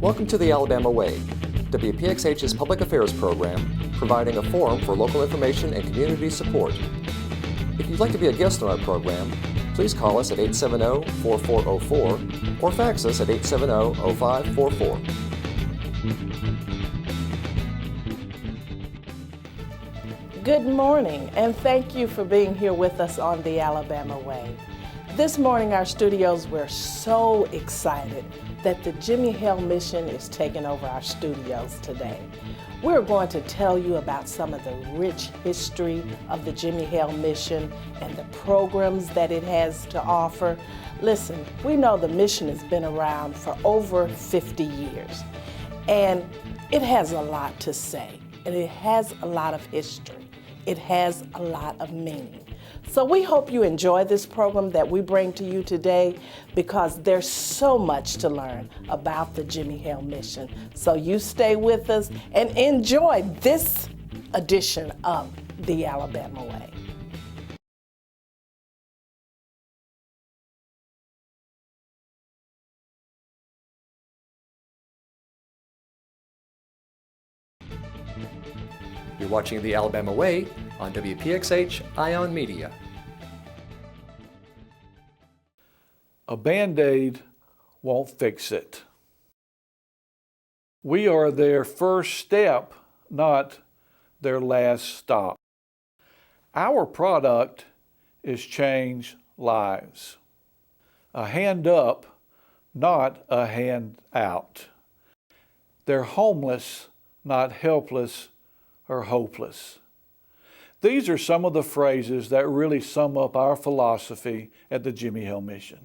Welcome to the Alabama Way, WPXH's public affairs program, providing a forum for local information and community support. If you'd like to be a guest on our program, please call us at 870-4404 or fax us at 870-0544. Good morning, and thank you for being here with us on the Alabama Way. This morning, our studios were so excited that the Jimmie Hale mission is taking over our studios today. We're going to tell you about some of the rich history of the Jimmie Hale mission and the programs that it has to offer. Listen, we know the mission has been around for over 50 years, and it has a lot to say, and it has a lot of history. It has a lot of meaning. So we hope you enjoy this program that we bring to you today, because there's so much to learn about the Jimmie Hale mission. So you stay with us and enjoy this edition of the Alabama Way. You're watching the Alabama Way on WPXH Ion Media. A Band-Aid won't fix it. We are their first step, not their last stop. Our product is change lives. A hand up, not a hand out. They're homeless, not helpless or hopeless. These are some of the phrases that really sum up our philosophy at the Jimmie Hale Mission.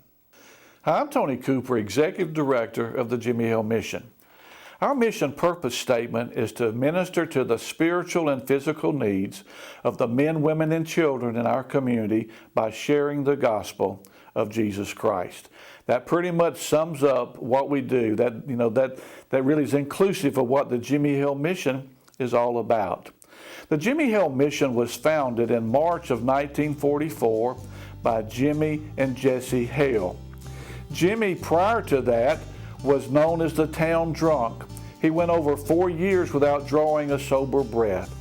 Hi, I'm Tony Cooper, Executive Director of the Jimmie Hale Mission. Our mission purpose statement is to minister to the spiritual and physical needs of the men, women, and children in our community by sharing the gospel of Jesus Christ. That pretty much sums up what we do. That really is inclusive of what the Jimmie Hale Mission is all about. The Jimmie Hale Mission was founded in March of 1944 by Jimmie and Jessie Hale. Jimmie, prior to that, was known as the town drunk. He went over 4 years without drawing a sober breath.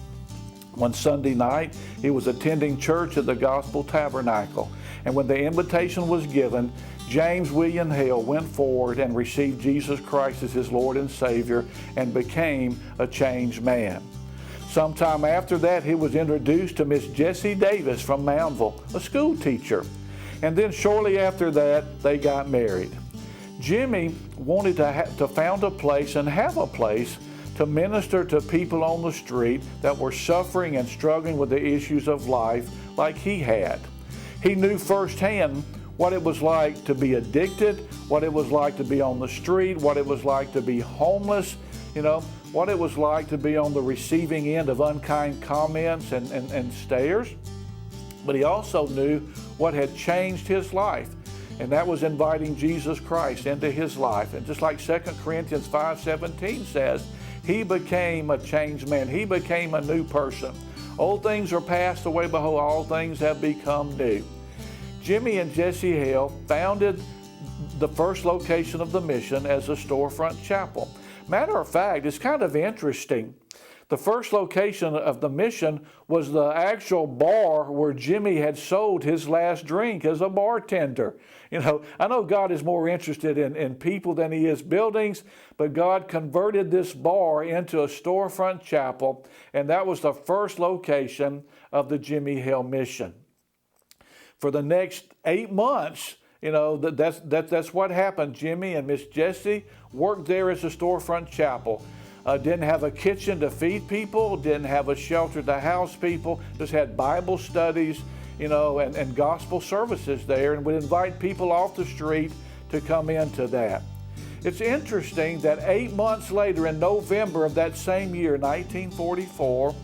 One Sunday night, he was attending church at the Gospel Tabernacle, and when the invitation was given, James William Hale went forward and received Jesus Christ as his Lord and Savior and became a changed man. Sometime after that, he was introduced to Miss Jessie Davis from Moundville, a school teacher. And then shortly after that, they got married. Jimmie wanted to found a place and have a place to minister to people on the street that were suffering and struggling with the issues of life like he had. He knew firsthand what it was like to be addicted, what it was like to be on the street, what it was like to be homeless, what it was like to be on the receiving end of unkind comments and stares. But he also knew what had changed his life, and that was inviting Jesus Christ into his life. And just like 2 Corinthians 5:17 says, he became a changed man. He became a new person. Old things are passed away, behold, all things have become new. Jimmie and Jessie Hale founded the first location of the mission as a storefront chapel. Matter of fact, it's kind of interesting. The first location of the mission was the actual bar where Jimmie had sold his last drink as a bartender. I know God is more interested in people than he is buildings, but God converted this bar into a storefront chapel, and that was the first location of the Jimmie Hale mission. For the next 8 months, that's what happened. Jimmie and Miss Jessie worked there as a storefront chapel. Didn't have a kitchen to feed people, didn't have a shelter to house people, just had Bible studies, and gospel services there, and would invite people off the street to come into that. It's interesting that 8 months later, in November of that same year, 1944,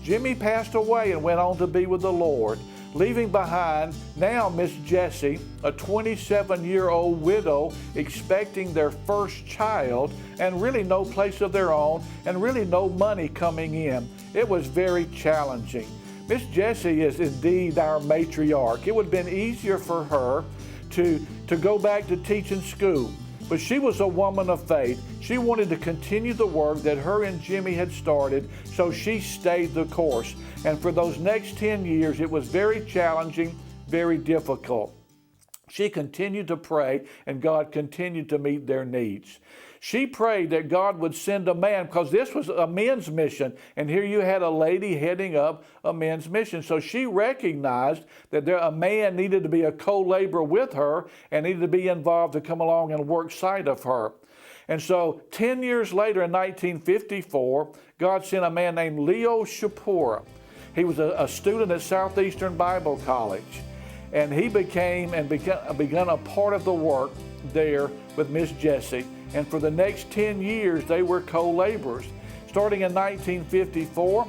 Jimmie passed away and went on to be with the Lord, leaving behind now Miss Jessie, a 27-year-old widow expecting their first child, and really no place of their own, and really no money coming in. It was very challenging. Miss Jessie is indeed our matriarch. It would have been easier for her to go back to teaching school, But she was a woman of faith. She wanted to continue the work that her and Jimmie had started, so she stayed the course. And for those next 10 years, it was very challenging, very difficult. She continued to pray, and God continued to meet their needs. She prayed that God would send a man, because this was a men's mission, and here you had a lady heading up a men's mission. So she recognized that a man needed to be a co-laborer with her and needed to be involved to come along and work side of her. And so 10 years later, in 1954, God sent a man named Leo Shapura. He was a student at Southeastern Bible College, and he began a part of the work there with Miss Jessie. And for the next 10 years, they were co-laborers. Starting in 1954,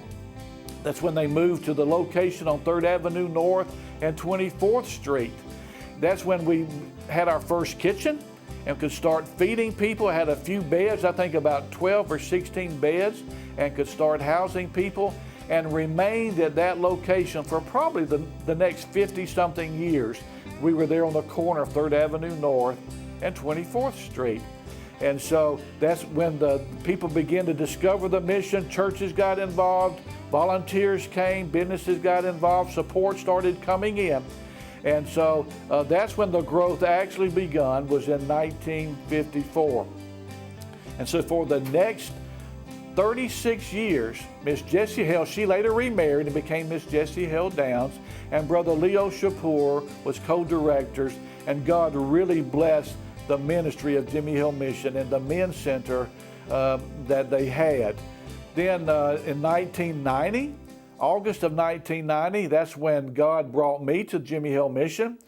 that's when they moved to the location on 3rd Avenue North and 24th Street. That's when we had our first kitchen and could start feeding people. Had a few beds, I think about 12 or 16 beds, and could start housing people, and remained at that location for probably the next 50-something years. We were there on the corner of 3rd Avenue North and 24th Street. And so that's when the people began to discover the mission. Churches got involved, volunteers came, businesses got involved, support started coming in. And so that's when the growth actually begun, was in 1954. And so for the next 36 years, Miss Jessie Hale, she later remarried and became Miss Jessie Hale Downs, and Brother Leo Shapur was co-directors, and God really blessed the ministry of Jimmie Hale Mission and the men's center that they had. Then in 1990, August of 1990, that's when God brought me to Jimmie Hale Mission.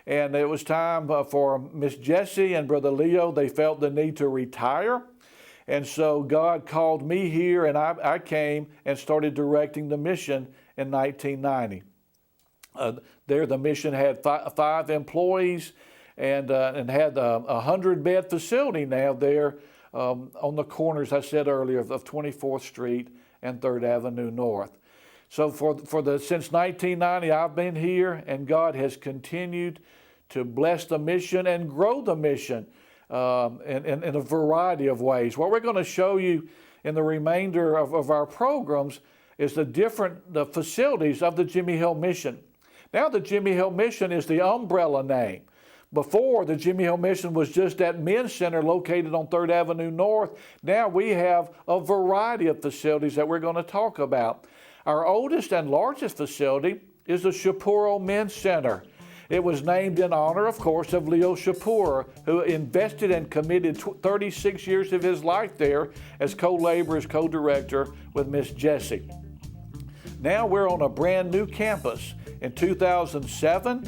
And it was time for Miss Jessie and Brother Leo. They felt the need to retire. And so God called me here, and I came and started directing the mission in 1990. There the mission had five employees, and had a 100-bed facility now there on the corners, I said earlier, of 24th Street and 3rd Avenue North. So since 1990, I've been here, and God has continued to bless the mission and grow the mission in a variety of ways. What we're going to show you in the remainder of our programs is the facilities of the Jimmie Hale Mission. Now the Jimmie Hale Mission is the umbrella name. Before, the Jimmie Hale Mission was just that men's center located on 3rd Avenue North. Now we have a variety of facilities that we're going to talk about. Our oldest and largest facility is the Shapuro Men's Center. It was named in honor, of course, of Leo Shapur, who invested and committed 36 years of his life there as co-laborer, as co-director with Miss Jessie. Now we're on a brand new campus. In 2007,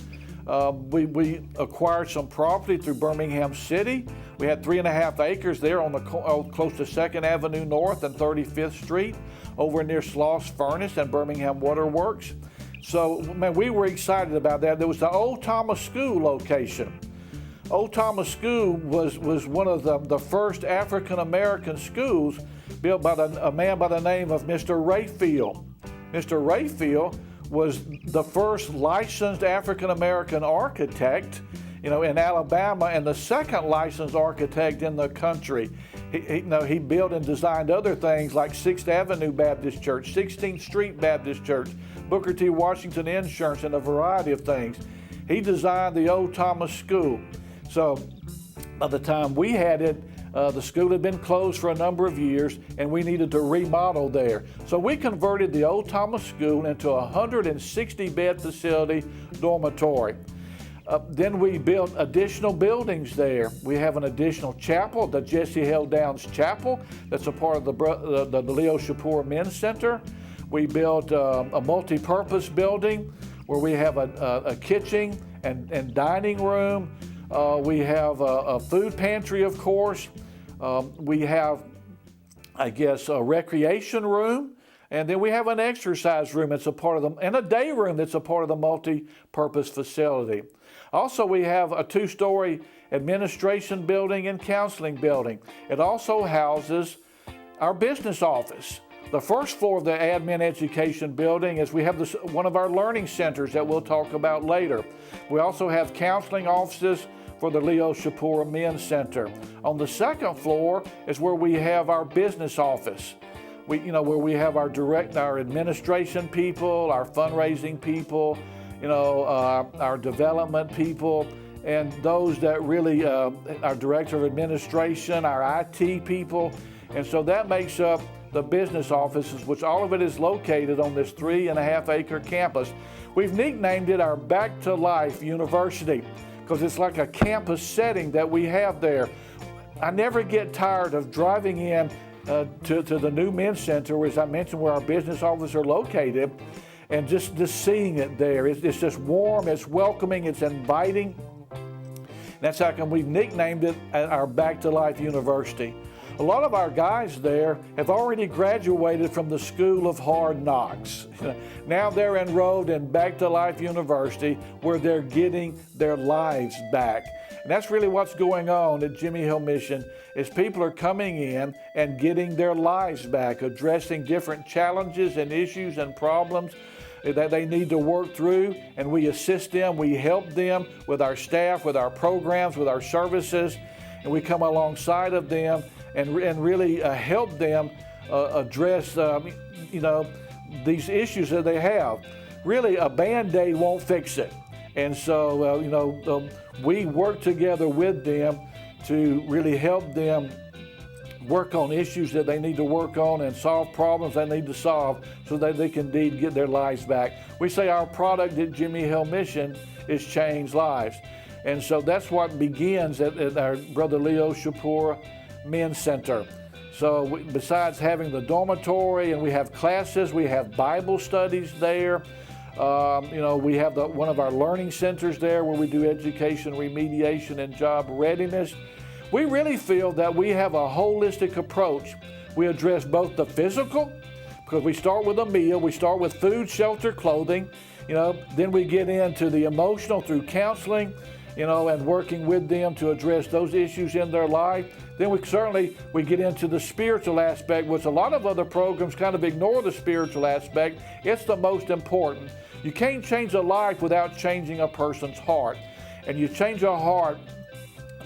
we acquired some property through Birmingham City. We had 3.5 acres there on close to 2nd Avenue North and 35th Street, over near Sloss Furnace and Birmingham Water Works. So, man, we were excited about that. There was the Old Thomas School location. Old Thomas School was one of the first African-American schools built by a man by the name of Mr. Rayfield. Mr. Rayfield was the first licensed African-American architect, in Alabama, and the second licensed architect in the country. He built and designed other things like 6th Avenue Baptist Church, 16th Street Baptist Church, Booker T. Washington Insurance, and a variety of things. He designed the Old Thomas School. So by the time we had it, the school had been closed for a number of years, and we needed to remodel there. So we converted the Old Thomas School into a 160-bed facility dormitory. Then we built additional buildings there. We have an additional chapel, the Jessie Hale Downs Chapel, that's a part of the Leo Shapur Men's Center. We built a multi-purpose building where we have a kitchen and dining room. We have a food pantry, of course. We have, a recreation room. And then we have an exercise room that's a part of and a day room that's a part of the multi-purpose facility. Also, we have a 2-story administration building and counseling building. It also houses our business office. The first floor of the admin education building is we have one of our learning centers that we'll talk about later. We also have counseling offices for the Leo Shapura Men's Center. On the second floor is where we have our business office. Where we have our administration people, our fundraising people, our development people, and those that really, our director of administration, our IT people. And so that makes up the business offices, which all of it is located on this 3.5-acre campus. We've nicknamed it our Back to Life University because it's like a campus setting that we have there. I never get tired of driving in to the new men's center, as I mentioned, where our business offices are located, and just seeing it there. It's just warm, it's welcoming, it's inviting. That's how come we've nicknamed it our Back to Life University. A lot of our guys there have already graduated from the School of Hard Knocks. Now they're enrolled in Back to Life University, where they're getting their lives back. And that's really what's going on at Jimmie Hale Mission, is people are coming in and getting their lives back, addressing different challenges and issues and problems that they need to work through, and we assist them, we help them with our staff, with our programs, with our services, and we come alongside of them and really help them address these issues that they have. Really, a Band-Aid won't fix it. And so, we work together with them to really help them work on issues that they need to work on and solve problems they need to solve so that they can indeed get their lives back. We say our product at Jimmie Hale Mission is change lives. And so that's what begins at our Brother Leo Shapura Men's Center. So besides having the dormitory, and we have classes, we have Bible studies there. We have one of our learning centers there where we do education, remediation, and job readiness. We really feel that we have a holistic approach. We address both the physical, because we start with a meal, we start with food, shelter, clothing. Then we get into the emotional through counseling, and working with them to address those issues in their life. Then we get into the spiritual aspect, which a lot of other programs kind of ignore the spiritual aspect. It's the most important. You can't change a life without changing a person's heart. And you change a heart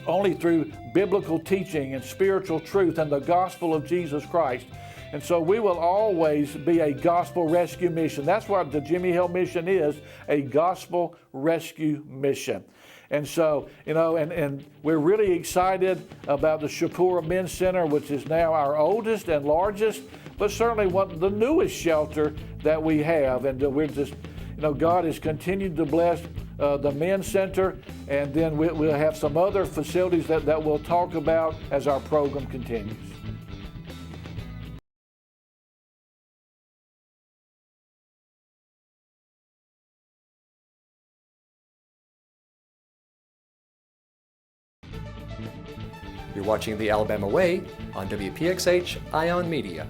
only through biblical teaching and spiritual truth and the gospel of Jesus Christ. And so we will always be a gospel rescue mission. That's what the Jimmie Hale Mission is, a gospel rescue mission. And so, and we're really excited about the Shapura Men's Center, which is now our oldest and largest, but certainly the newest shelter that we have. And we're just, God has continued to bless the Men's Center, and then we'll have some other facilities that we'll talk about as our program continues. You're watching The Alabama Way on WPXH Ion Media.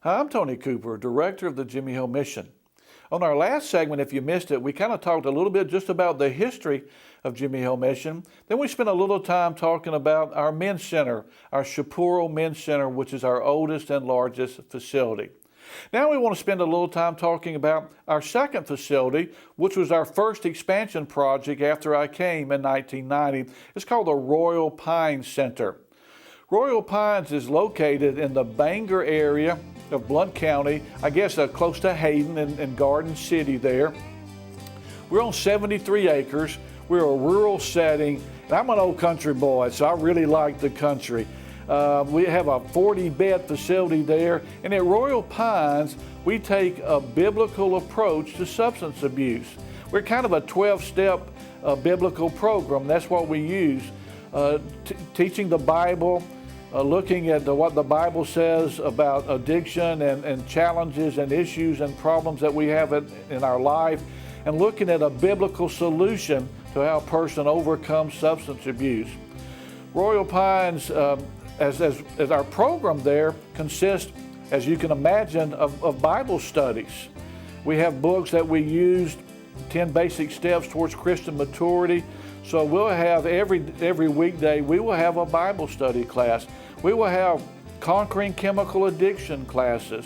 Hi, I'm Tony Cooper, Director of the Jimmie Hale Mission. On our last segment, if you missed it, we kind of talked a little bit just about the history of Jimmie Hale Mission. Then we spent a little time talking about our Men's Center, our Shapura Men's Center, which is our oldest and largest facility. Now we want to spend a little time talking about our second facility, which was our first expansion project after I came in 1990. It's called the Royal Pines Center. Royal Pines is located in the Bangor area of Blount County, I guess close to Hayden and Garden City there. We're on 73 acres. We're a rural setting, and I'm an old country boy, so I really like the country. We have a 40-bed facility there, and at Royal Pines, we take a biblical approach to substance abuse. We're kind of a 12-step biblical program. That's what we use, teaching the Bible, looking at what the Bible says about addiction and challenges and issues and problems that we have in our life, and looking at a biblical solution to how a person overcomes substance abuse. Royal Pines, as our program there, consists, as you can imagine, of Bible studies. We have books that we use, 10 Basic Steps Towards Christian Maturity, So we'll have every weekday, we will have a Bible study class. We will have conquering chemical addiction classes.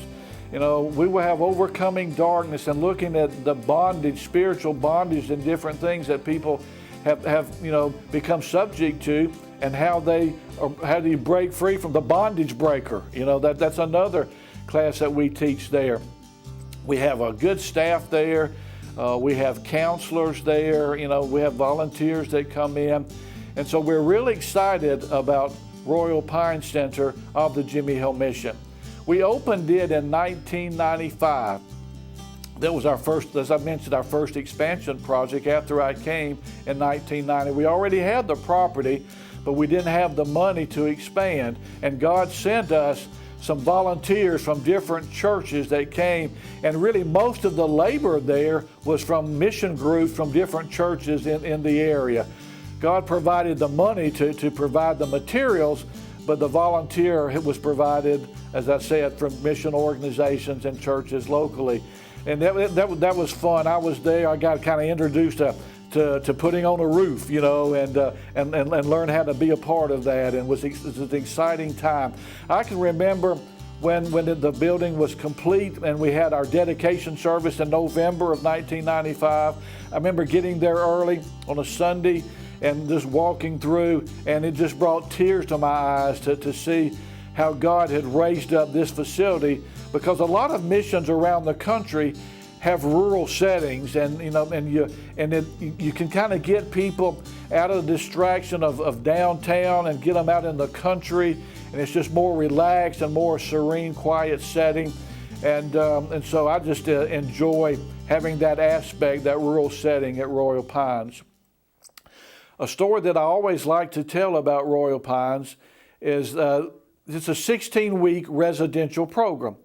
We will have overcoming darkness and looking at the bondage, spiritual bondage and different things that people have become subject to, and how do you break free from the bondage breaker. That's another class that we teach there. We have a good staff there. We have counselors there. We have volunteers that come in. And so we're really excited about Royal Pines Center of the Jimmie Hale Mission. We opened it in 1995. That was our first, as I mentioned, our first expansion project after I came in 1990. We already had the property, but we didn't have the money to expand. And God sent us some volunteers from different churches that came, and really most of the labor there was from mission groups from different churches in the area. God provided the money to provide the materials, but the volunteer was provided, as I said, from mission organizations and churches locally. And that was fun. I was there. I got kind of introduced to putting on a roof, and learn how to be a part of that. And it was an exciting time. I can remember when the building was complete and we had our dedication service in November of 1995. I remember getting there early on a Sunday and just walking through, and it just brought tears to my eyes to see how God had raised up this facility, because a lot of missions around the country have rural settings, and you can kind of get people out of the distraction of downtown and get them out in the country, and it's just more relaxed and more serene, quiet setting, and so I just enjoy having that aspect, that rural setting at Royal Pines. A story that I always like to tell about Royal Pines is it's a 16-week residential program.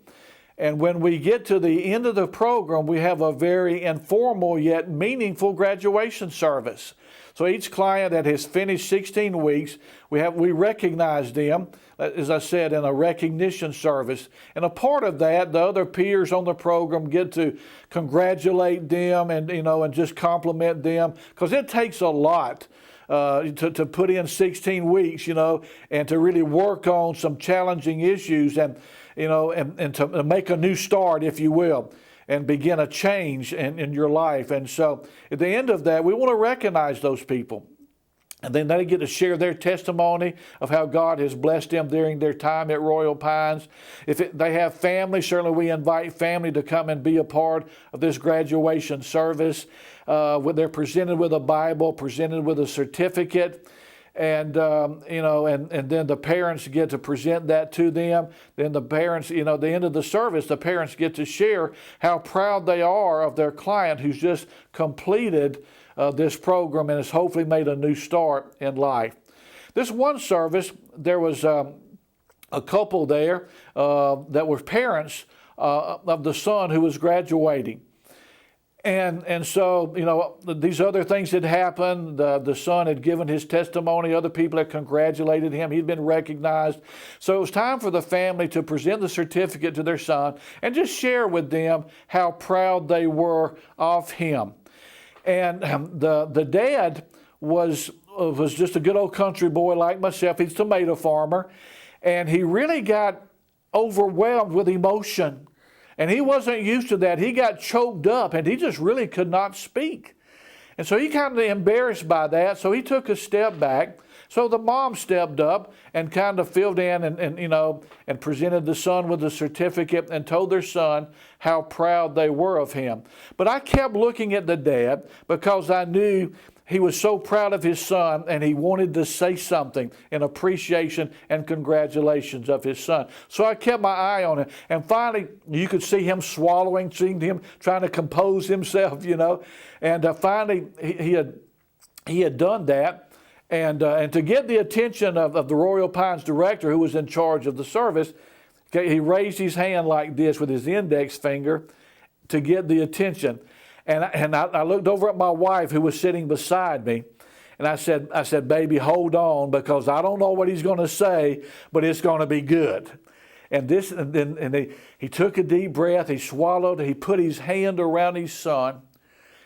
And when we get to the end of the program, we have a very informal yet meaningful graduation service. So each client that has finished 16 weeks, we recognize them, as I said, in a recognition service. And a part of that, the other peers on the program get to congratulate them and just compliment them, because it takes a lot to put in 16 weeks, and to really work on some challenging issues and to make a new start, if you will, and begin a change in your life. And so at the end of that, we want to recognize those people. And then they get to share their testimony of how God has blessed them during their time at Royal Pines. If they have family, certainly we invite family to come and be a part of this graduation service. They're presented with a Bible, presented with a certificate. And then the parents get to present that to them. Then the parents, at the end of the service, the parents get to share how proud they are of their client who's just completed this program and has hopefully made a new start in life. This one service, there was a couple there that were parents of the son who was graduating. And so, these other things had happened. The son had given his testimony. Other people had congratulated him. He'd been recognized. So it was time for the family to present the certificate to their son and just share with them how proud they were of him. And the dad was just a good old country boy like myself. He's a tomato farmer. And he really got overwhelmed with emotion. And he wasn't used to that. He got choked up and he just really could not speak. And so he kind of embarrassed by that. So he took a step back. So the mom stepped up and kind of filled in and presented the son with the certificate and told their son how proud they were of him. But I kept looking at the dad because I knew he was so proud of his son and he wanted to say something in appreciation and congratulations of his son. So I kept my eye on him. And finally, you could see him swallowing, seeing him trying to compose himself, And finally, he had done that. And to get the attention of the Royal Pines director who was in charge of the service, he raised his hand like this with his index finger to get the attention. And I looked over at my wife who was sitting beside me, and I said, baby, hold on, because I don't know what he's going to say, but it's going to be good. And then he took a deep breath, he swallowed, he put his hand around his son,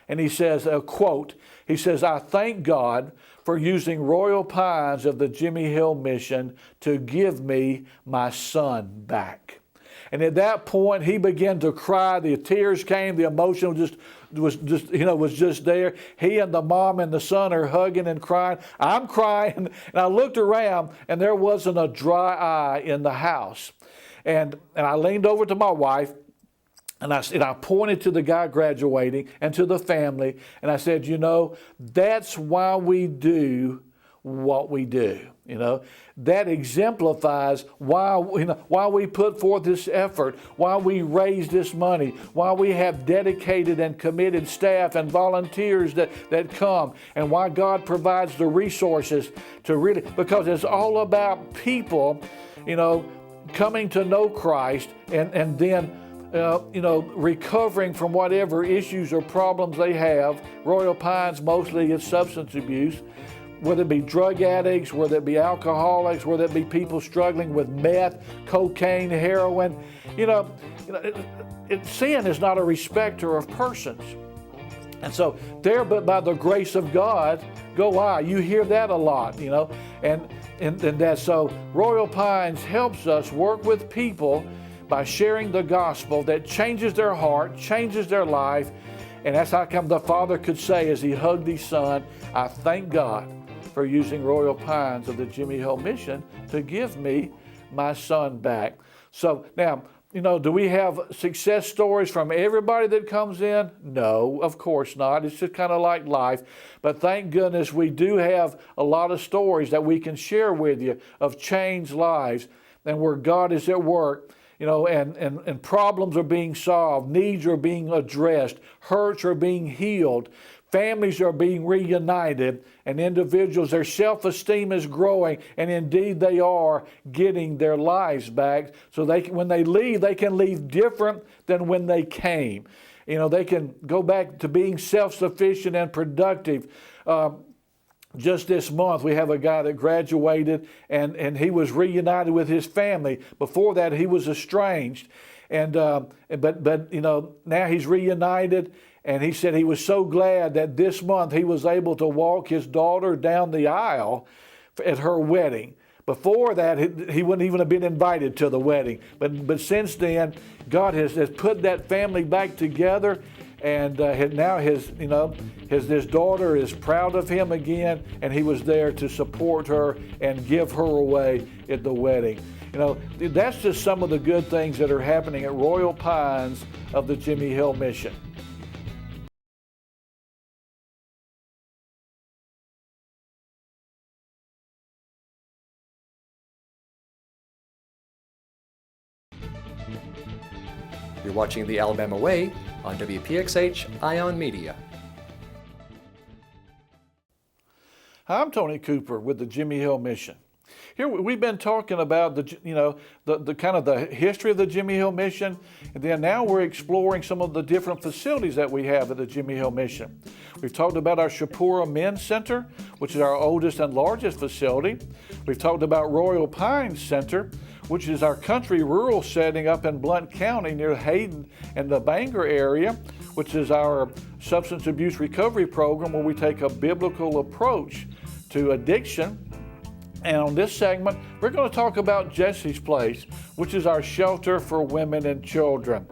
And he says, a quote, he says, "I thank God for using Royal Pines of the Jimmie Hale mission to give me my son back." And at that point, he began to cry. The tears came. The emotion was just there. He and the mom and the son are hugging and crying. I'm crying, and I looked around, and there wasn't a dry eye in the house. And I leaned over to my wife, and I pointed to the guy graduating and to the family, and I said, that's why we do what we do. That exemplifies why we put forth this effort, why we raise this money, why we have dedicated and committed staff and volunteers that come, and why God provides the resources to really, because it's all about people, coming to know Christ and then recovering from whatever issues or problems they have. Royal Pines mostly is substance abuse, whether it be drug addicts, whether it be alcoholics, whether it be people struggling with meth, cocaine, heroin. Sin is not a respecter of persons. And so there, but by the grace of God, go I. You hear that a lot, and that, so Royal Pines helps us work with people by sharing the gospel that changes their heart, changes their life. And that's how come the father could say as he hugged his son, "I thank God for using Royal Pines of the Jimmie Hale mission to give me my son back." So now, do we have success stories from everybody that comes in? No, of course not. It's just kind of like life. But thank goodness we do have a lot of stories that we can share with you of changed lives and where God is at work. And problems are being solved, needs are being addressed, hurts are being healed, families are being reunited, and individuals, their self-esteem is growing, and indeed they are getting their lives back. So when they leave, they can leave different than when they came. They can go back to being self-sufficient and productive. Just this month, we have a guy that graduated, and he was reunited with his family. Before that, he was estranged, but now he's reunited, and he said he was so glad that this month he was able to walk his daughter down the aisle at her wedding. Before that, he wouldn't even have been invited to the wedding. But since then, God has put that family back together. And now his daughter is proud of him again, and he was there to support her and give her away at the wedding. That's just some of the good things that are happening at Royal Pines of the Jimmie Hale mission. You're watching The Alabama Way on WPXH Ion Media. Hi, I'm Tony Cooper with the Jimmie Hale mission. Here we've been talking about the kind of the history of the Jimmie Hale mission, and then now we're exploring some of the different facilities that we have at the Jimmie Hale mission. We've talked about our Shapura Men's Center, which is our oldest and largest facility. We've talked about Royal Pines Center, which is our country rural setting up in Blount County near Hayden and the Bangor area, which is our substance abuse recovery program where we take a biblical approach to addiction. And on this segment, we're going to talk about Jesse's Place, which is our shelter for women and children.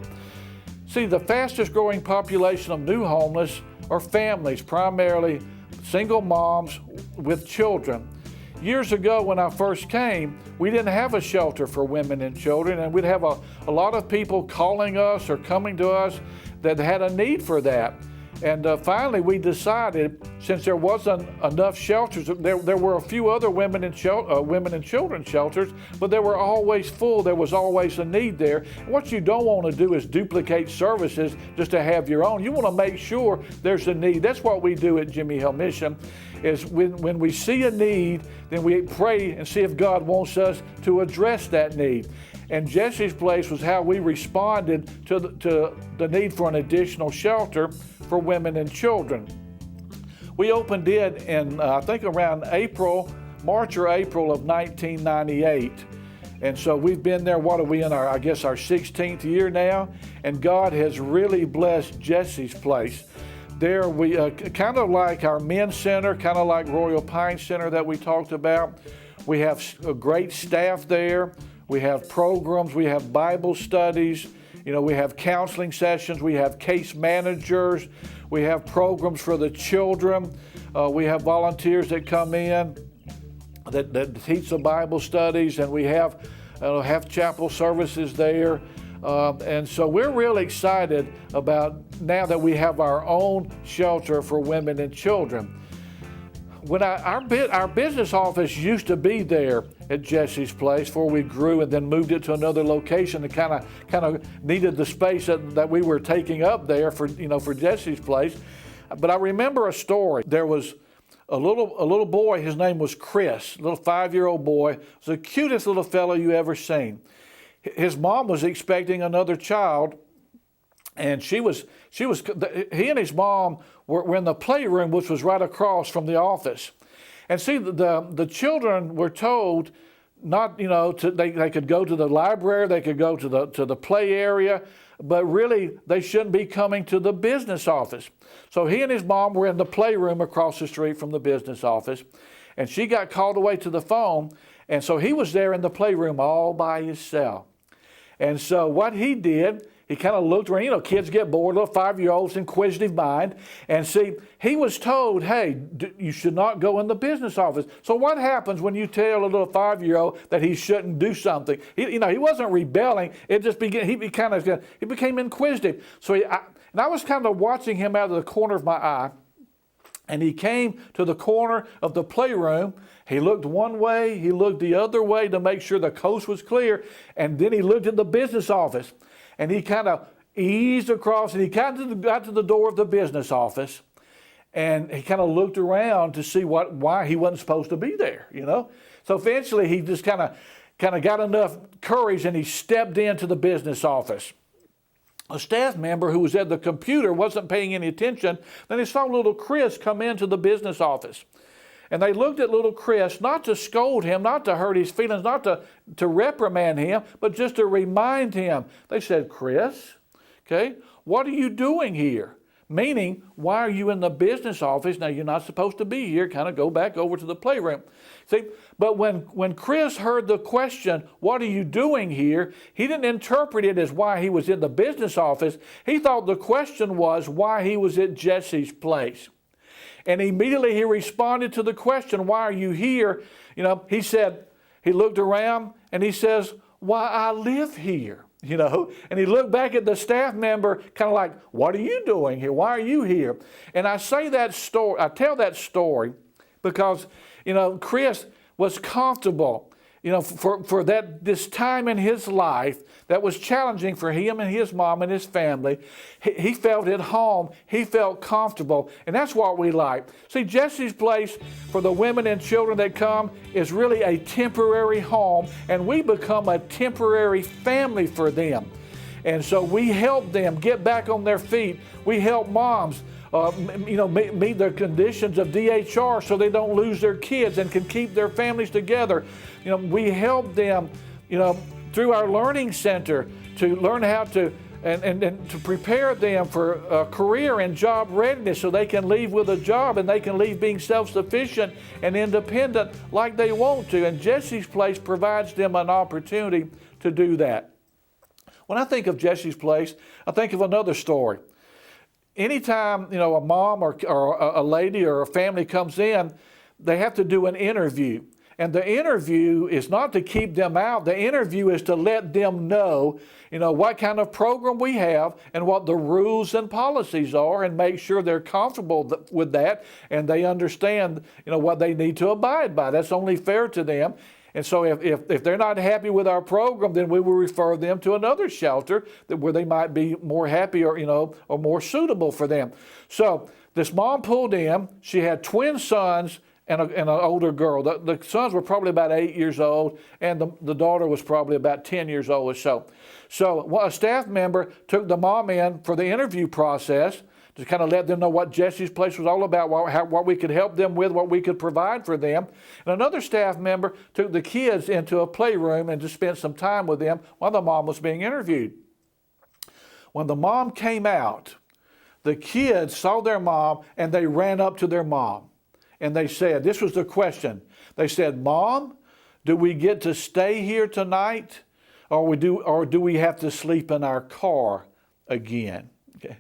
See, the fastest growing population of new homeless are families, primarily single moms with children. Years ago when I first came, we didn't have a shelter for women and children, and we'd have a lot of people calling us or coming to us that had a need for that. And finally we decided, since there wasn't enough shelters, there were a few other women and children shelters, but they were always full. There was always a need there. And what you don't want to do is duplicate services just to have your own. You want to make sure there's a need. That's what we do at Jimmie Hale Mission, is when we see a need, then we pray and see if God wants us to address that need. And Jesse's Place was how we responded to the need for an additional shelter for women and children. We opened it in, I think, around March or April of 1998. And so we've been there, what are we in, our 16th year now? And God has really blessed Jesse's Place. There we kind of like our men's center, kind of like Royal Pine Center that we talked about. We have a great staff there. We have programs. We have Bible studies. We have counseling sessions. We have case managers. We have programs for the children. We have volunteers that come in that teach the Bible studies, and we have chapel services there. And so we're really excited about now that we have our own shelter for women and children. When our business office used to be there at Jesse's place before we grew and then moved it to another location and kind of needed the space that we were taking up there for Jesse's place. But I remember a story. There was a little boy. His name was Chris, a little 5-year-old boy. It was the cutest little fellow you ever seen. His mom was expecting another child, and he and his mom were in the playroom, which was right across from the office. And see, the children were told not, they could go to the library, they could go to the play area, but really they shouldn't be coming to the business office. So he and his mom were in the playroom across the street from the business office, and she got called away to the phone, and so he was there in the playroom all by himself. And so what he did, he kind of looked around. Kids get bored, little 5-year-olds, inquisitive mind. And see, he was told, hey, you should not go in the business office. So what happens when you tell a little 5-year-old that he shouldn't do something? He wasn't rebelling. It just he became inquisitive. So I was kind of watching him out of the corner of my eye. And he came to the corner of the playroom. He looked one way, he looked the other way to make sure the coast was clear, and then he looked at the business office. And he kind of eased across, and he got to the door of the business office, and he kind of looked around to see why he wasn't supposed to be there, So eventually he just kind of got enough courage, and he stepped into the business office. A staff member who was at the computer wasn't paying any attention. Then he saw little Chris come into the business office. And they looked at little Chris, not to scold him, not to hurt his feelings, not to reprimand him, but just to remind him. They said, Chris, okay, what are you doing here? Meaning, why are you in the business office? Now, you're not supposed to be here. Kind of go back over to the playroom. See, but when Chris heard the question, what are you doing here? He didn't interpret it as why he was in the business office. He thought the question was why he was at Jesse's place. And immediately he responded to the question, why are you here? He said, he looked around and he says, why I live here. And he looked back at the staff member kind of like, what are you doing here? Why are you here? And I tell that story because, Chris was comfortable, for this time in his life that was challenging for him and his mom and his family. He felt at home. He felt comfortable. And that's what we like. See, Jesse's place for the women and children that come is really a temporary home, and we become a temporary family for them. And so we help them get back on their feet. We help moms meet the conditions of DHR so they don't lose their kids and can keep their families together. We help them, through our learning center to learn how to and to prepare them for a career and job readiness so they can leave with a job and they can leave being self-sufficient and independent like they want to. And Jesse's Place provides them an opportunity to do that. When I think of Jesse's Place, I think of another story. Anytime, a mom or a lady or a family comes in, they have to do an interview. And the interview is not to keep them out. The interview is to let them know, what kind of program we have and what the rules and policies are, and make sure they're comfortable with that and they understand, what they need to abide by. That's only fair to them. And so if they're not happy with our program, then we will refer them to another shelter where they might be more happy or more suitable for them. So this mom pulled in. She had twin sons and an older girl. The sons were probably about 8 years old, and the daughter was probably about 10 years old or so. So a staff member took the mom in for the interview process to kind of let them know what Jesse's Place was all about, what we could help them with, what we could provide for them. And another staff member took the kids into a playroom and just spent some time with them while the mom was being interviewed. When the mom came out, the kids saw their mom and they ran up to their mom. And they said, this was the question. They said, "Mom, do we get to stay here tonight? Or do we have to sleep in our car again?" Okay.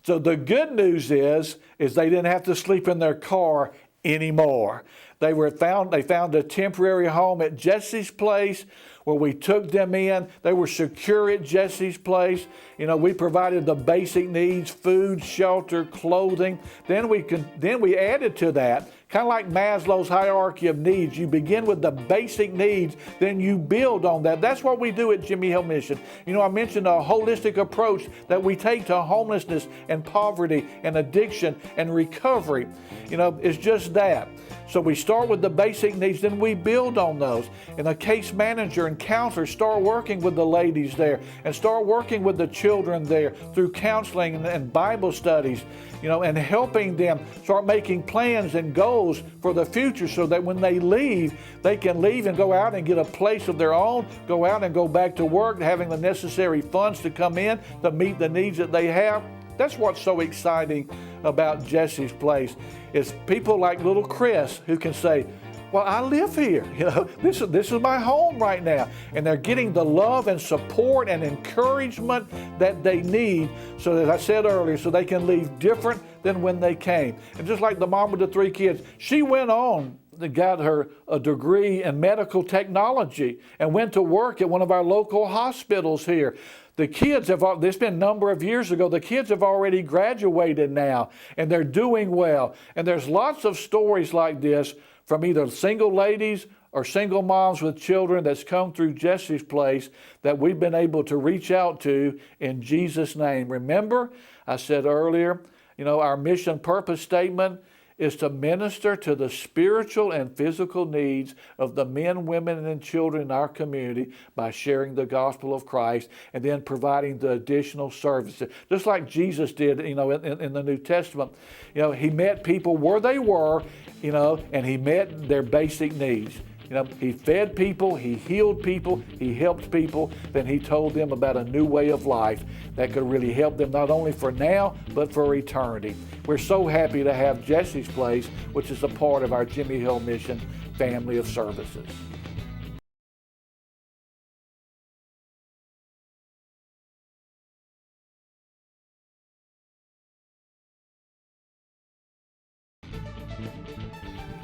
So the good news is they didn't have to sleep in their car anymore. They found a temporary home at Jesse's place where we took them in. They were secure at Jesse's place. You know, we provided the basic needs: food, shelter, clothing. Then we added to that, kind of like Maslow's hierarchy of needs. You begin with the basic needs, then you build on that. That's what we do at Jimmie Hale Mission. You know, I mentioned a holistic approach that we take to homelessness and poverty and addiction and recovery. You know, it's just that. So we start with the basic needs, then we build on those. And a case manager and counselor start working with the ladies there and start working with the children there through counseling and Bible studies, you know, and helping them start making plans and goals for the future so that when they leave, they can leave and go out and get a place of their own, go out and go back to work, having the necessary funds to come in to meet the needs that they have. That's what's so exciting about Jesse's place, is people like little Chris who can say, "Well, I live here. You know, this is my home right now." And they're getting the love and support and encouragement that they need, so as I said earlier, so they can leave different than when they came. And just like the mom with the 3 kids, she went on and got her a degree in medical technology and went to work at one of our local hospitals here. The kids this been a number of years ago, the kids have already graduated now, and they're doing well. And there's lots of stories like this from either single ladies or single moms with children that's come through Jesse's place that we've been able to reach out to in Jesus' name. Remember, I said earlier, you know, our mission purpose statement is to minister to the spiritual and physical needs of the men, women, and children in our community by sharing the gospel of Christ and then providing the additional services. Just like Jesus did, you know, in the New Testament. You know, he met people where they were, you know, and he met their basic needs. You know, he fed people, he healed people, he helped people, then he told them about a new way of life that could really help them not only for now, but for eternity. We're so happy to have Jesse's Place, which is a part of our Jimmie Hale Mission family of services.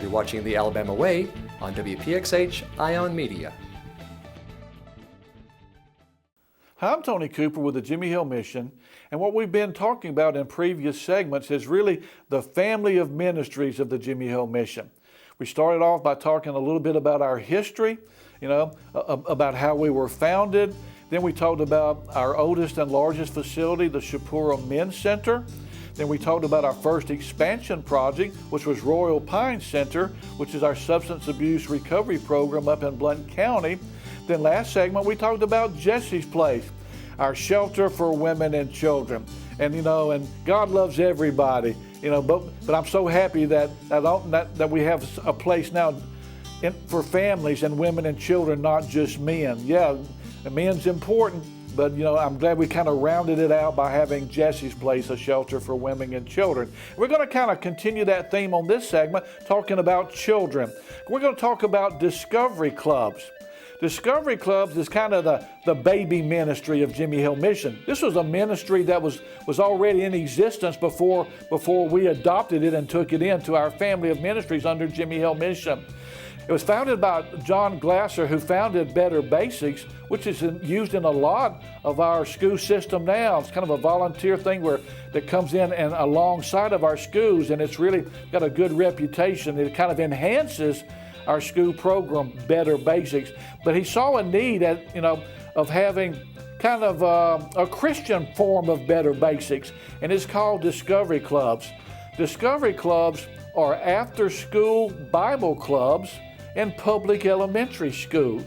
You're watching The Alabama Way on WPXH Ion Media. Hi, I'm Tony Cooper with the Jimmie Hale Mission, and what we've been talking about in previous segments is really the family of ministries of the Jimmie Hale Mission. We started off by talking a little bit about our history, you know, about how we were founded. Then we talked about our oldest and largest facility, the Shapiro Men's Center. Then we talked about our first expansion project, which was Royal Pines Center, which is our substance abuse recovery program up in Blount County. Then last segment, we talked about Jesse's Place, our shelter for women and children. And, you know, and God loves everybody, you know, but I'm so happy that we have a place now for families and women and children, not just men. Yeah, the men's important, but, you know, I'm glad we kind of rounded it out by having Jesse's Place, a shelter for women and children. We're going to kind of continue that theme on this segment, talking about children. We're going to talk about Discovery Clubs. Discovery Clubs is kind of the baby ministry of Jimmie Hale Mission. This was a ministry that was already in existence before we adopted it and took it into our family of ministries under Jimmie Hale Mission. It was founded by John Glasser, who founded Better Basics, which is used in a lot of our school system now. It's kind of a volunteer thing that comes in and alongside of our schools, and it's really got a good reputation. It kind of enhances our school program, Better Basics. But he saw a need of having kind of a Christian form of Better Basics, and it's called Discovery Clubs. Discovery Clubs are after-school Bible clubs in public elementary schools.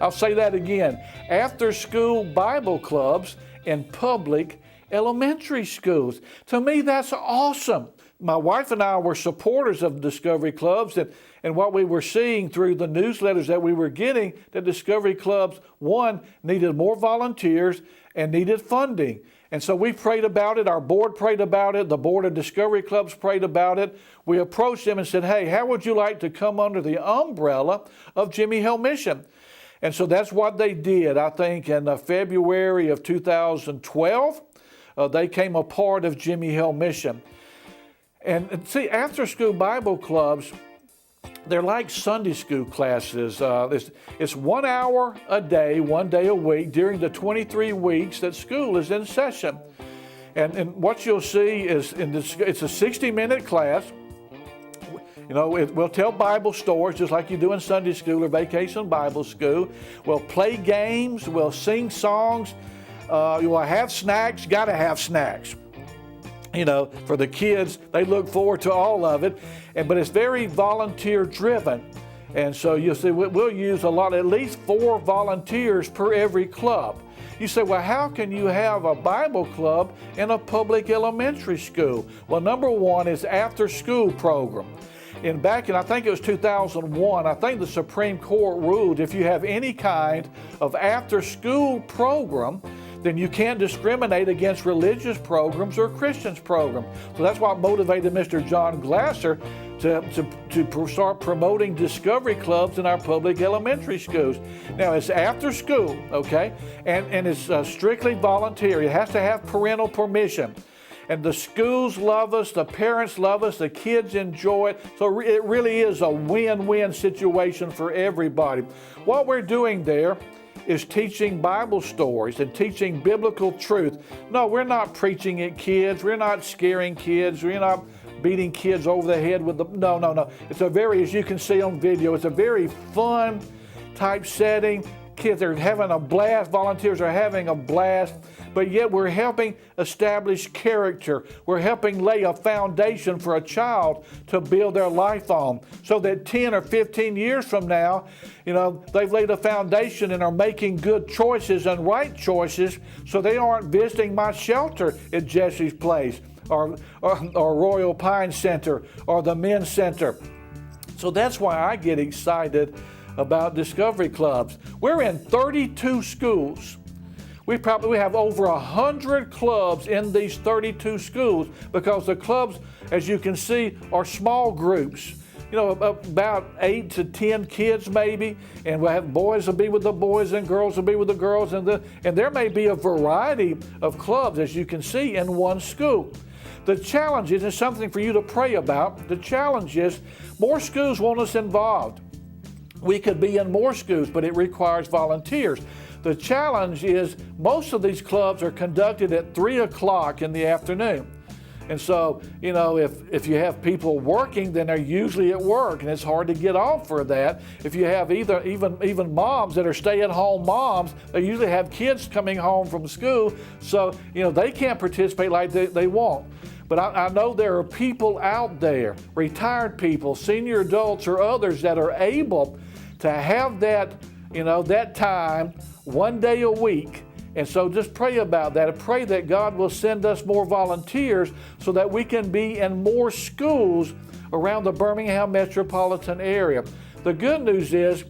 I'll say that again. After-school Bible clubs in public elementary schools. To me, that's awesome. My wife and I were supporters of Discovery Clubs, and what we were seeing through the newsletters that we were getting, that Discovery Clubs, one, needed more volunteers and needed funding. And so we prayed about it. Our board prayed about it. The board of Discovery Clubs prayed about it. We approached them and said, hey, how would you like to come under the umbrella of Jimmie Hale Mission? And so that's what they did. I think in February of 2012, they came a part of Jimmie Hale Mission. And see, after-school Bible clubs, they're like Sunday school classes. It's 1 hour a day, 1 day a week during the 23 weeks that school is in session. And what you'll see is it's a 60-minute class. You know, we'll tell Bible stories just like you do in Sunday school or Vacation Bible School. We'll play games. We'll sing songs. You'll have snacks. Got to have snacks. You know, for the kids, they look forward to all of it. But it's very volunteer driven. And so you'll see we'll use at least 4 volunteers per every club. You say, well, how can you have a Bible club in a public elementary school? Well, number one is after school program. Back in, I think it was 2001, I think the Supreme Court ruled if you have any kind of after-school program, then you can't discriminate against religious programs or Christians programs. So that's what motivated Mr. John Glasser to start promoting Discovery Clubs in our public elementary schools. Now, it's after school, okay, and it's strictly voluntary. It has to have parental permission. And the schools love us, the parents love us, the kids enjoy it. So it really is a win-win situation for everybody. What we're doing there is teaching Bible stories and teaching biblical truth. No, we're not preaching at kids. We're not scaring kids. We're not beating kids over the head with the... No. It's a very, as you can see on video, it's a very fun type setting. Kids are having a blast. Volunteers are having a blast. But yet we're helping establish character. We're helping lay a foundation for a child to build their life on so that 10 or 15 years from now, you know, they've laid a foundation and are making good choices and right choices so they aren't visiting my shelter at Jesse's Place or Royal Pine Center or the Men's Center. So that's why I get excited about Discovery Clubs. We're in 32 schools. We have over 100 clubs in these 32 schools because the clubs, as you can see, are small groups. You know, about 8 to 10 kids maybe, and we'll have boys will be with the boys and girls will be with the girls, and there may be a variety of clubs, as you can see, in one school. The challenge is, and something for you to pray about, the challenge is more schools want us involved. We could be in more schools, but it requires volunteers. The challenge is most of these clubs are conducted at 3 o'clock in the afternoon. And so, you know, if you have people working, then they're usually at work, and it's hard to get off for that. If you have even moms that are stay-at-home moms, they usually have kids coming home from school, so, you know, they can't participate like they want. But I know there are people out there, retired people, senior adults, or others that are able to have that, you know, that time 1 day a week. And so just pray about that and pray that God will send us more volunteers so that we can be in more schools around the Birmingham metropolitan area. The good news is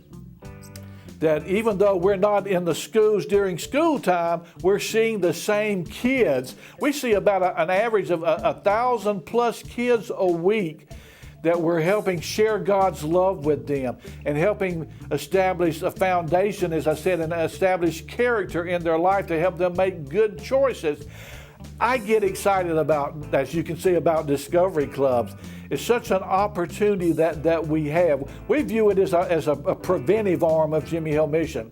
that even though we're not in the schools during school time, we're seeing the same kids. We see about an average of 1,000 plus kids a week that we're helping share God's love with them and helping establish a foundation, as I said, and establish character in their life to help them make good choices. I get excited about, as you can see, about Discovery Clubs. It's such an opportunity that we have. We view it as a preventive arm of Jimmie Hale Mission.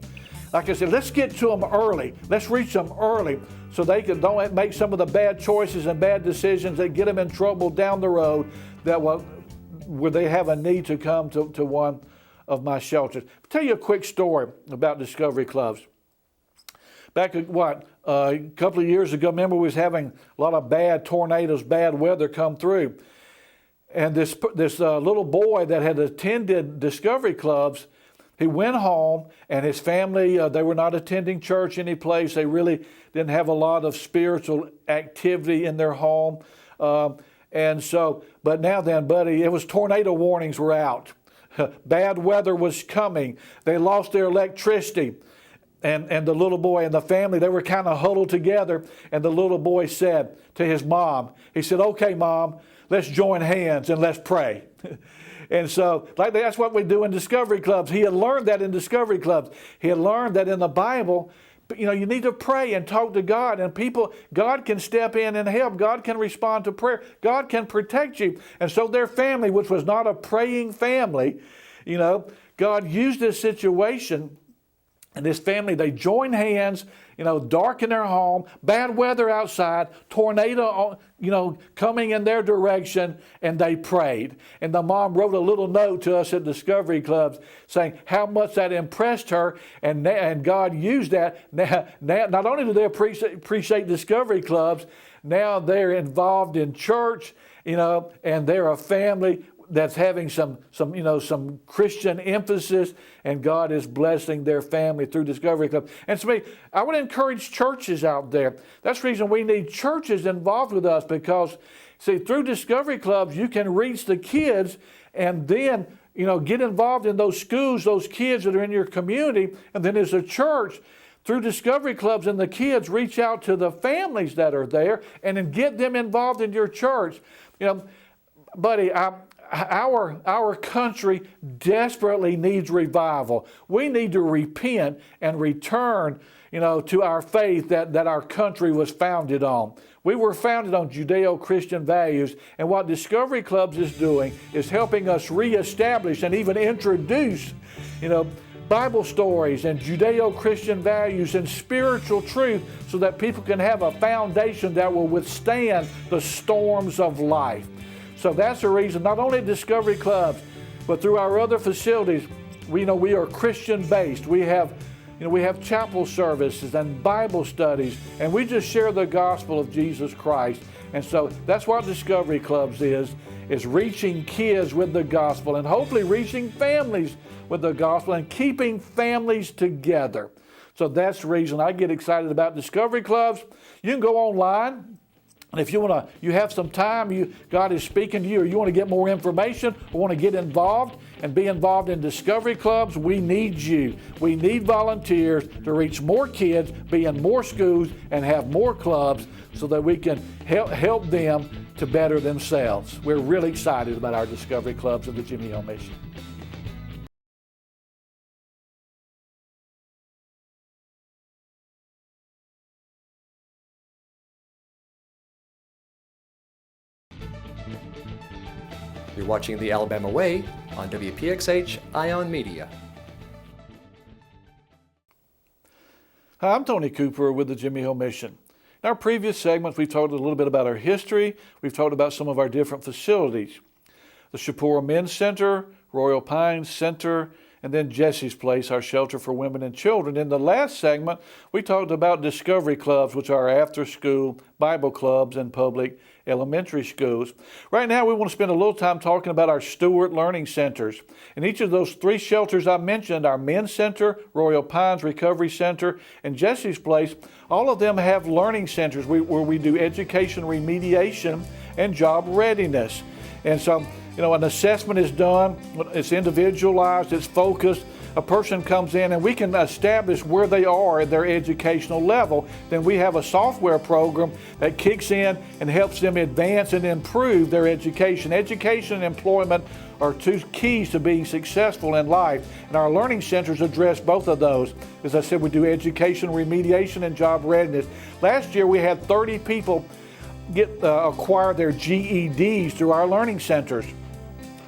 Like I said, let's get to them early. Let's reach them early so they don't make some of the bad choices and bad decisions that get them in trouble down the road where they have a need to come to one of my shelters. I'll tell you a quick story about Discovery Clubs. Back a couple of years ago, remember we was having a lot of bad tornadoes, bad weather come through. And this little boy that had attended Discovery Clubs, he went home and his family, they were not attending church any place. They really didn't have a lot of spiritual activity in their home. And so, but now then, buddy, it was tornado warnings were out. Bad weather was coming. They lost their electricity. and the little boy and the family, they were kind of huddled together, and the little boy said to his mom, he said, "Okay, Mom, let's join hands and let's pray." And so that's what we do in Discovery Clubs. He had learned that in Discovery Clubs. He had learned that in the Bible, you need to pray and talk to God, and God can step in and help. God can respond to prayer. God can protect you. And so their family, which was not a praying family, God used this situation. And this family, they joined hands, dark in their home, bad weather outside, tornado, coming in their direction, and they prayed. And the mom wrote a little note to us at Discovery Clubs saying how much that impressed her, and God used that. Now, not only do they appreciate Discovery Clubs, now they're involved in church, and they're a family that's having some Christian emphasis, and God is blessing their family through Discovery Club. And to me, I would encourage churches out there. That's the reason we need churches involved with us, because, see, through Discovery Clubs, you can reach the kids and then, get involved in those schools, those kids that are in your community. And then as a church, through Discovery Clubs and the kids, reach out to the families that are there and then get them involved in your church. Buddy, our country desperately needs revival. We need to repent and return, to our faith that our country was founded on. We were founded on Judeo-Christian values, and what Discovery Clubs is doing is helping us reestablish and even introduce, Bible stories and Judeo-Christian values and spiritual truth, so that people can have a foundation that will withstand the storms of life. So that's the reason, not only at Discovery Clubs, but through our other facilities, we are Christian-based. We have chapel services and Bible studies, and we just share the gospel of Jesus Christ. And so that's what Discovery Clubs is reaching kids with the gospel, and hopefully reaching families with the gospel and keeping families together. So that's the reason I get excited about Discovery Clubs. You can go online. And if you have some time, God is speaking to you, or you want to get more information, or want to get involved and be involved in Discovery Clubs, we need you. We need volunteers to reach more kids, be in more schools, and have more clubs, so that we can help them to better themselves. We're really excited about our Discovery Clubs of the Jimmie Hale Mission. You're watching The Alabama Way on WPXH Ion Media. Hi, I'm Tony Cooper with the Jimmie Hale Mission. In our previous segments, we've talked a little bit about our history. We've talked about some of our different facilities. The Shapura Men's Center, Royal Pines Center, and then Jesse's Place, our shelter for women and children. In the last segment, we talked about Discovery Clubs, which are after-school Bible clubs and public elementary schools. Right now, we want to spend a little time talking about our Stewart Learning Centers. In each of those three shelters I mentioned, our Men's Center, Royal Pines Recovery Center, and Jesse's Place, all of them have learning centers where we do education remediation and job readiness. And so, an assessment is done, it's individualized, it's focused. A person comes in and we can establish where they are at their educational level. Then we have a software program that kicks in and helps them advance and improve their education. Education and employment are two keys to being successful in life, and our learning centers address both of those. As I said, we do education remediation and job readiness. Last year we had 30 people acquire their GEDs through our learning centers.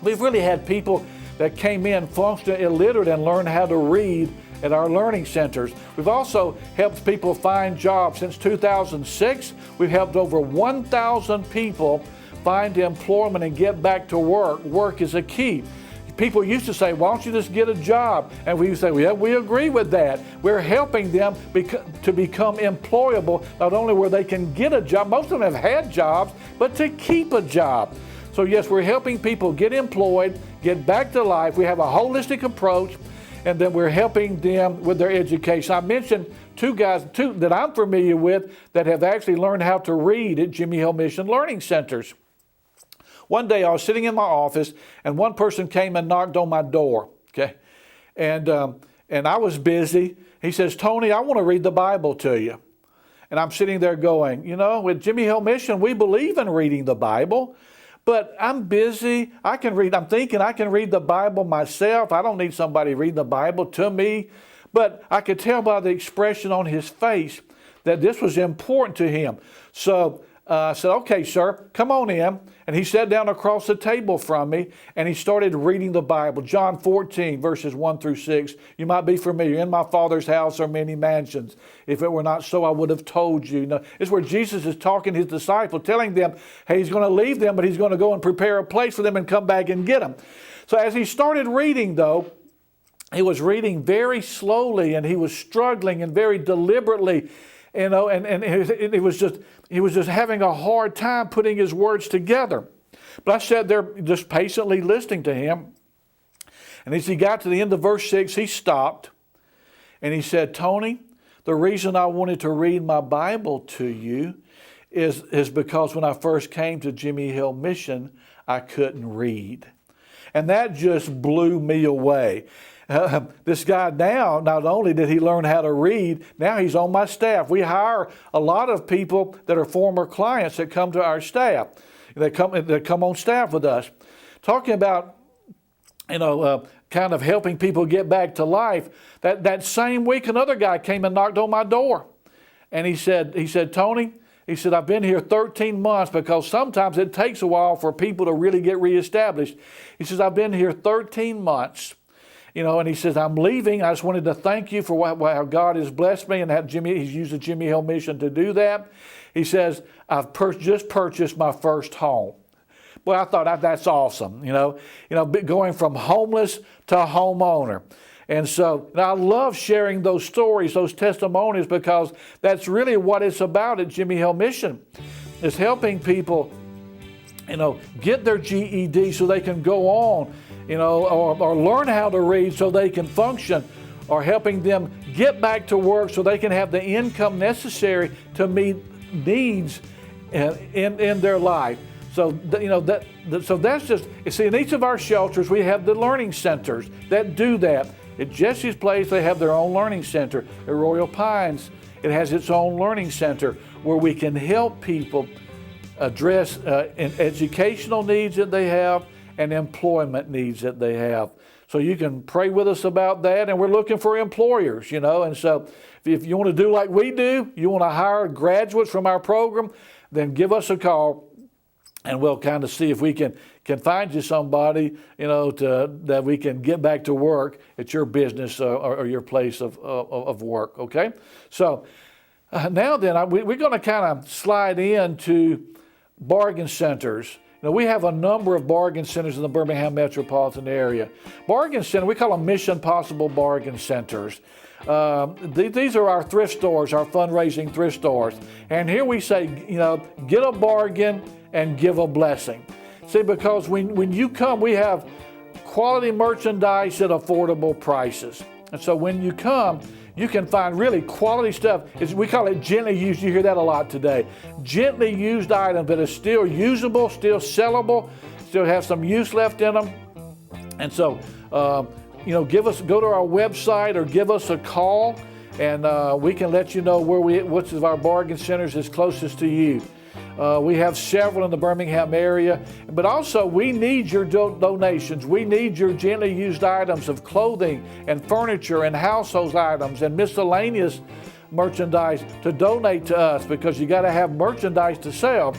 We've really had people that came in functionally illiterate and learned how to read at our learning centers. We've also helped people find jobs. Since 2006, we've helped over 1,000 people find employment and get back to work. Work is a key. People used to say, why don't you just get a job? And we say, yeah, we agree with that. We're helping them to become employable, not only where they can get a job, most of them have had jobs, but to keep a job. So yes, we're helping people get employed, get back to life. We have a holistic approach, and then we're helping them with their education. I mentioned two guys that I'm familiar with that have actually learned how to read at Jimmie Hale Mission Learning Centers. One day I was sitting in my office, and one person came and knocked on my door, okay? And and I was busy. He says, Tony, I want to read the Bible to you. And I'm sitting there going, you know, with Jimmie Hale Mission, we believe in reading the Bible, but I'm busy. I'm thinking I can read the Bible myself. I don't need somebody reading the Bible to me. But I could tell by the expression on his face that this was important to him. So I said, okay, sir, come on in. And he sat down across the table from me, and he started reading the Bible. John 14, verses 1 through 6. You might be familiar. In my Father's house are many mansions. If it were not so, I would have told you. Now, it's where Jesus is talking to his disciples, telling them, hey, he's going to leave them, but he's going to go and prepare a place for them and come back and get them. So as he started reading, though, he was reading very slowly, and he was struggling and very deliberately, you know, and he was just having a hard time putting his words together. But I sat there just patiently listening to him. And as he got to the end of verse 6, he stopped and he said, Tony, the reason I wanted to read my Bible to you is because when I first came to Jimmie Hale Mission, I couldn't read. And that just blew me away. This guy now, not only did he learn how to read, now he's on my staff. We hire a lot of people that are former clients that come to our staff. They come on staff with us. Talking about, you know, kind of helping people get back to life. That same week, another guy came and knocked on my door. And he said, Tony, he said, I've been here 13 months because sometimes it takes a while for people to really get reestablished. He says, I've been here 13 months. You know, and he says, I'm leaving. I just wanted to thank you for how God has blessed me and how he's used the Jimmie Hale Mission to do that. He says, I've just purchased my first home. Boy, I thought that's awesome, you know, going from homeless to homeowner. And so I love sharing those stories, those testimonies, because that's really what it's about at Jimmie Hale Mission, is helping people, you know, get their GED so they can go on, you know, or learn how to read so they can function, or helping them get back to work so they can have the income necessary to meet needs in their life. So, you know, so that's just, you see, in each of our shelters, we have the learning centers that do that. At Jesse's Place, they have their own learning center. At Royal Pines, it has its own learning center where we can help people address educational needs that they have and employment needs that they have. So you can pray with us about that, and we're looking for employers, you know. And so if you want to do like we do, you want to hire graduates from our program, then give us a call, and we'll kind of see if we can find you somebody, you know, that we can get back to work at your business or your place of work, okay? So now then, we're going to kind of slide into bargain centers. Now, we have a number of bargain centers in the Birmingham metropolitan area. Bargain center, we call them Mission Possible Bargain Centers. These are our thrift stores, our fundraising thrift stores. And here we say, you know, get a bargain and give a blessing. See, because when you come, we have quality merchandise at affordable prices. And so when you come, you can find really quality stuff. We call it gently used. You hear that a lot today. Gently used items that are still usable, still sellable, still have some use left in them. And so, you know, go to our website or give us a call, and we can let you know which of our bargain centers is closest to you. We have several in the Birmingham area, but also we need your donations. We need your gently used items of clothing and furniture and household items and miscellaneous merchandise to donate to us, because you got to have merchandise to sell.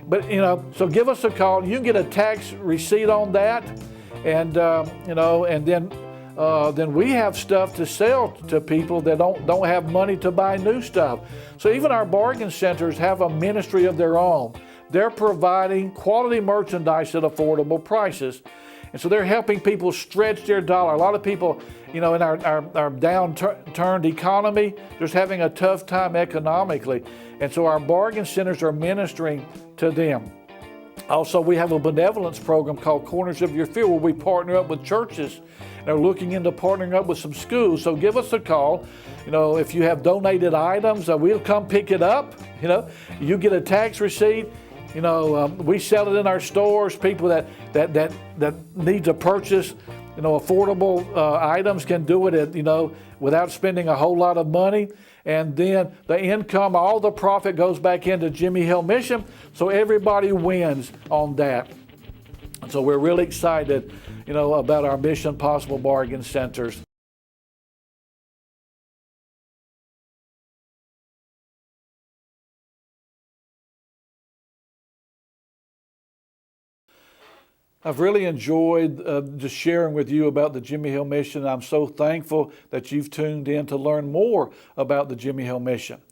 But, you know, so give us a call. You can get a tax receipt on that, and you know, and then we have stuff to sell to people that don't have money to buy new stuff. So even our bargain centers have a ministry of their own. They're providing quality merchandise at affordable prices. And so they're helping people stretch their dollar. A lot of people, you know, in our downturned economy, just having a tough time economically. And so our bargain centers are ministering to them. Also, we have a benevolence program called Corners of Your Field, where we partner up with churches. They're looking into partnering up with some schools. So give us a call. You know, if you have donated items, we'll come pick it up. You know, you get a tax receipt. You know, we sell it in our stores. People that need to purchase affordable items can do it at, without spending a whole lot of money. And then the income, all the profit goes back into Jimmie Hale Mission, so everybody wins on that. So we're really excited, about our Mission Possible Bargain Centers. I've really enjoyed just sharing with you about the Jimmie Hale Mission. I'm so thankful that you've tuned in to learn more about the Jimmie Hale Mission.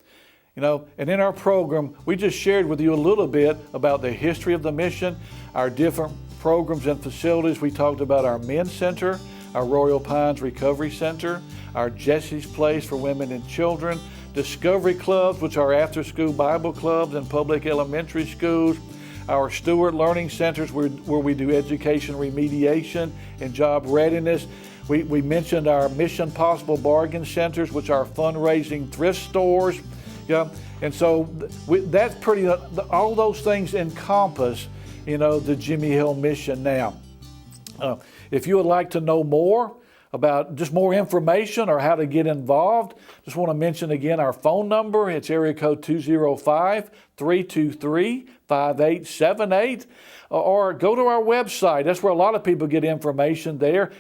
And in our program, we just shared with you a little bit about the history of the mission, our different programs and facilities. We talked about our Men's Center, our Royal Pines Recovery Center, our Jesse's Place for women and children, Discovery Clubs, which are after-school Bible clubs in public elementary schools, our Stewart Learning Centers where we do education remediation and job readiness. We mentioned our Mission Possible Bargain Centers, which are fundraising thrift stores. And so that's pretty, all those things encompass, the Jimmie Hale Mission now. If you would like to know more about just more information or how to get involved, just want to mention again our phone number. It's area code 205-323-5878, or go to our website. That's where a lot of people get information there.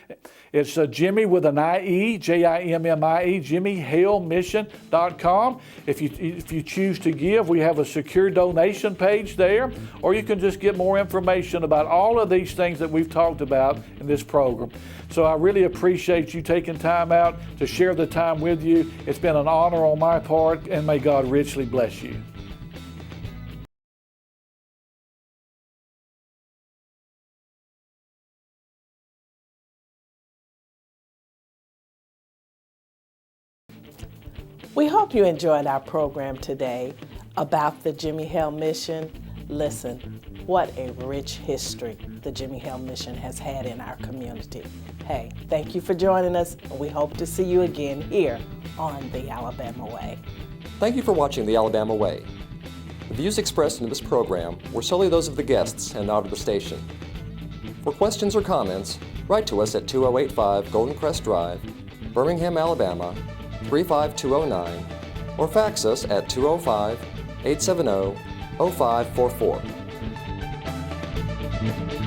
It's Jimmie with an I-E, J-I-M-M-I-E, JimmieHaleMission.com. If you choose to give, we have a secure donation page there, or you can just get more information about all of these things that we've talked about in this program. So I really appreciate you taking time out to share the time with you. It's been an honor on my part, and may God richly bless you. We hope you enjoyed our program today about the Jimmie Hale Mission. Listen, what a rich history the Jimmie Hale Mission has had in our community. Hey, thank you for joining us, and we hope to see you again here on The Alabama Way. Thank you for watching The Alabama Way. The views expressed in this program were solely those of the guests and not of the station. For questions or comments, write to us at 2085 Golden Crest Drive, Birmingham, Alabama, 35209, or fax us at 205-870-0544.